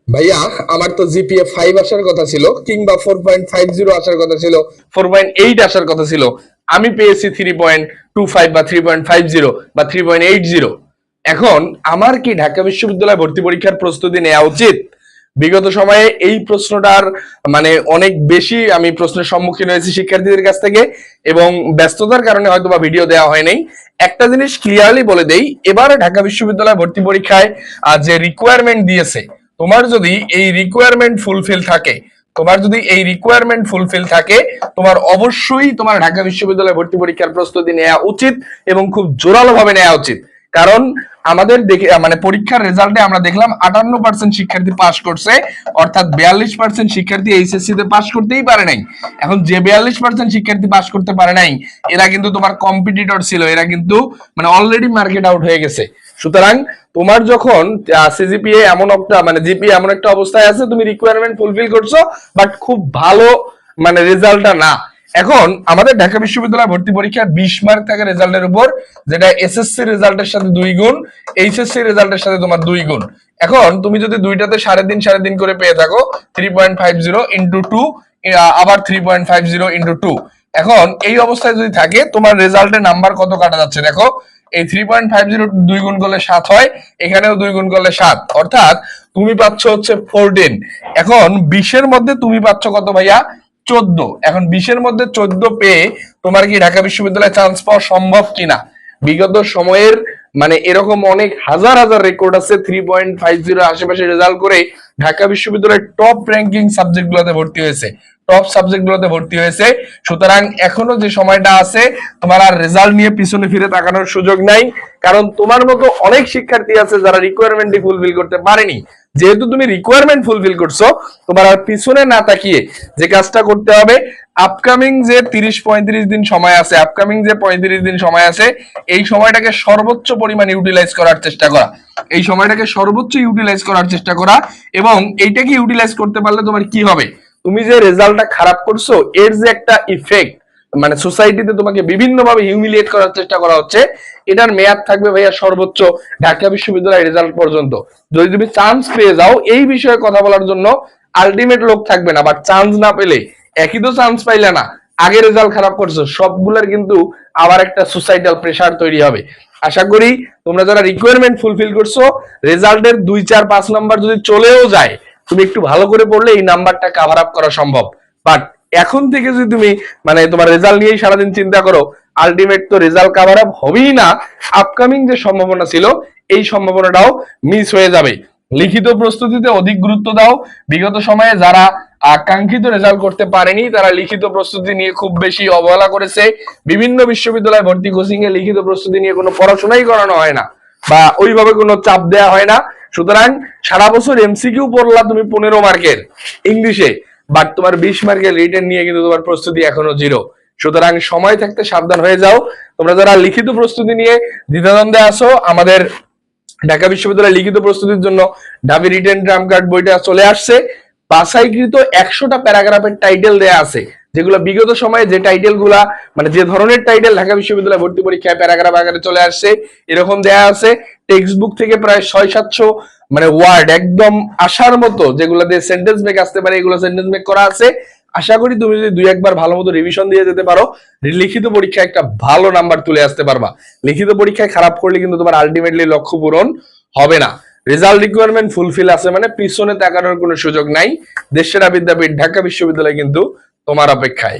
ভাইয়া, আমার তো জিপিএ 5 আসার কথা ছিল, কিংবা 4.50 আসার কথা ছিল, 4.8 আসার কথা ছিল। আমি পেয়েছি 3.25 বা 3.50 বা 3.80। এখন আমার কি ঢাকা বিশ্ববিদ্যালয় ভর্তি পরীক্ষার প্রস্তুতি নেওয়া উচিত? বিগত সময়ে এই প্রশ্নটার মানে অনেক বেশি আমি প্রশ্নের সম্মুখীন হয়েছি শিক্ষার্থীদের কাছ থেকে, এবং ব্যস্ততার কারণে হয়তো বা ভিডিও দেওয়া হয় নাই। একটা জিনিস ক্লিয়ারলি বলে দেই, এবারে ঢাকা বিশ্ববিদ্যালয় ভর্তি পরীক্ষায় যে রিকোয়ারমেন্ট দিয়েছে, তোমার যদি এই রিকোয়ারমেন্ট ফুলফিল থাকে, তোমার অবশ্যই তোমার ঢাকা বিশ্ববিদ্যালয় ভর্তি পরীক্ষার প্রস্তুতি নেওয়া উচিত, এবং খুব জোরালো ভাবে নেওয়া উচিত। কারণ আমাদের দেখে মানে পরীক্ষার রেজাল্টে আমরা দেখলাম 58% শিক্ষার্থী পাস করছে, অর্থাৎ 42% শিক্ষার্থী এইচএসসি তে পাস করতেই পারে নাই। এখন যে 42% শিক্ষার্থী পাস করতে পারে নাই, এরা কিন্তু তোমার কম্পিটিটর ছিল, এরা কিন্তু মানে অলরেডি মার্কেট আউট হয়ে গেছে। সুতরাং তোমার যখন সিজিপিএ এমন একটা মানে জিপিএ এমন একটা অবস্থায় আছে, তুমি রিকোয়ারমেন্ট ফুলফিল করছো, বাট খুব ভালো মানে রেজাল্টটা না। এখন আমাদের ঢাকা বিশ্ববিদ্যালয় ভর্তি পরীক্ষার 20 মার্ক থাকে রেজাল্টের উপর, যেটা এসএসসি রেজাল্টের সাথে 2 গুণ, এইচএসসি রেজাল্টের সাথে তোমার 2 গুণ। এখন তুমি যদি দুইটাতে 3.5 করে পেয়ে থাকো, 3.50 ইন্টু 2, আবার 3.50 ইন্টু 2। এখন এই অবস্থায় যদি থাকে, তোমার রেজাল্টের নাম্বার কত কাটা যাচ্ছে দেখো। এই 3.50 2 গুণ করলে 7 হয়, এখানেও 2 গুণ করলে 7, অর্থাৎ তুমি পাচ্ছ হচ্ছে 14। এখন 20-এর মধ্যে তুমি পাচ্ছ কত ভাইয়া? 14। এখন 20-এর মধ্যে 14 পেয়ে তোমার কি ঢাকা বিশ্ববিদ্যালয়ে চান্স পাওয়া সম্ভব কিনা? বিগত সময়ের মানে এরকম অনেক হাজার হাজার রেকর্ড আছে, 3.50 আশেপাশে রেজাল্ট করে ঢাকা বিশ্ববিদ্যালয়ের টপ র্যাঙ্কিং সাবজেক্ট গুলোতে ভর্তি হয়েছে, সুতরাং এখনো যে সময়টা আছে, তোমার আর রেজাল্ট নিয়ে পিছনে ফিরে তাকানোর সুযোগ নাই। কারণ তোমার মতো অনেক শিক্ষার্থী আছে যারা রিকোয়ারমেন্টই ফুলফিল করতে পারেনি। যেহেতু তুমি রিকোয়ারমেন্ট ফুলফিল করছো, তোমার আর পিছনে না তাকিয়ে যে কাজটা করতে হবে, আপকামিং যে 30-35 দিন সময় আছে, এই সময়টাকে সর্বোচ্চ পরিমাণ ইউটিলাইজ করার চেষ্টা করা। এবং এইটাকে ইউটিলাইজ করতে পারলে তোমার কি হবে, তুমি যে রেজাল্টটা খারাপ করছো, এর যে একটা ইফেক্ট মানে সোসাইটিতে তোমাকে বিভিন্ন ভাবে হিউমিলিয়েট করার চেষ্টা করা হচ্ছে, এটার মেয়াদ থাকবে ভাইয়া সর্বোচ্চ ঢাকা বিশ্ববিদ্যালয়ের রেজাল্ট পর্যন্ত। যদি তুমি চান্স পেয়ে যাও, এই বিষয়ে কথা বলার জন্য আলটিমেট লোক থাকবে না, বাট চান্স না পেলে, একই তো চান্স পাইলে না, আগে রেজাল্ট খারাপ করছো, সবগুলোর কিন্তু আবার একটা সোসাইটাল প্রেসার তৈরি হবে। আশা করি তোমরা যারা রিকোয়ারমেন্ট ফুলফিল করছো, রেজাল্টের 2, 4, 5 নাম্বার যদি চলেও যায়, তুমি একটু ভালো করে পড়লে এই নাম্বারটা কভার আপ করা সম্ভব। বাট এখন থেকে যদি তুমি মানে তোমার রেজাল্ট নিয়েই সারাদিন চিন্তা করো, আলটিমেট তো রেজাল্ট কভার আপ হবেই না, আপকামিং যে সম্ভাবনা ছিল, এই সম্ভাবনাটাও মিস হয়ে যাবে। লিখিত প্রস্তুতিতে অধিক গুরুত্ব দাও। বিগত সময়ে যারা আকাঙ্ক্ষিত রেজাল্ট করতে পারেনি, তারা লিখিত প্রস্তুতি নিয়ে খুব বেশি অবহেলা করেছে। বিভিন্ন বিশ্ববিদ্যালয় ভর্তি কোচিং এ লিখিত প্রস্তুতি নিয়ে কোনো পড়াশোনাই করানো হয় না, বা ওইভাবে কোনো চাপ দেওয়া হয় না। সুতরাং সারা বছর এমসিকিউ পড়লা তুমি 15 মার্কের ইংলিশে, বাট তোমার 20 মার্কের রিটেন নিয়ে কিন্তু তোমার প্রস্তুতি এখনো জিরো। সুতরাং সময় থাকতে সাবধান হয়ে যাও। তোমরা যারা লিখিত প্রস্তুতি নিয়ে দ্বিধাদ্বন্দ্বে আছো, আমাদের ঢাকা বিশ্ববিদ্যালয়ের লিখিত প্রস্তুতির জন্য ঢাবি রিটেন ট্রাম কার্ড বইটা চলে আসছে। বাছাইকৃত 100টা প্যারাগ্রাফের টাইটেল দেয়া আছে, যেগুলো বিগত সময়ে যে টাইটেল গুলা মানে যে ধরনের টাইটেল ঢাকা বিশ্ববিদ্যালয় ভর্তি পরীক্ষায় প্যারাগ্রাফ আকারে চলে আসছে, এরকম দেয়া আছে। টেক্সট বুক থেকে প্রায় 600-700 মানে ওয়ার্ড একদম আসার মতো, যেগুলো দিয়ে সেন্টেন্স মেক আসতে পারে, এগুলো সেন্টেন্স মেক করা আছে। আশা করি তুমি যদি 2-1 বার ভালো মতো রিভিশন দিয়ে যেতে পারো, লিখিত পরীক্ষায় একটা ভালো নাম্বার তুলে আসতে পারবা। লিখিত পরীক্ষায় খারাপ করলে কিন্তু তোমার আলটিমেটলি লক্ষ্য পূরণ হবে না। রেজাল্ট রিকোয়ারমেন্ট ফুলফিল আছে মানে পিছনে তাকানোর কোনো সুযোগ নাই। দেশসেরা বিদ্যাপীঠ ঢাকা বিশ্ববিদ্যালয় কিন্তু তোমার অপেক্ষায়।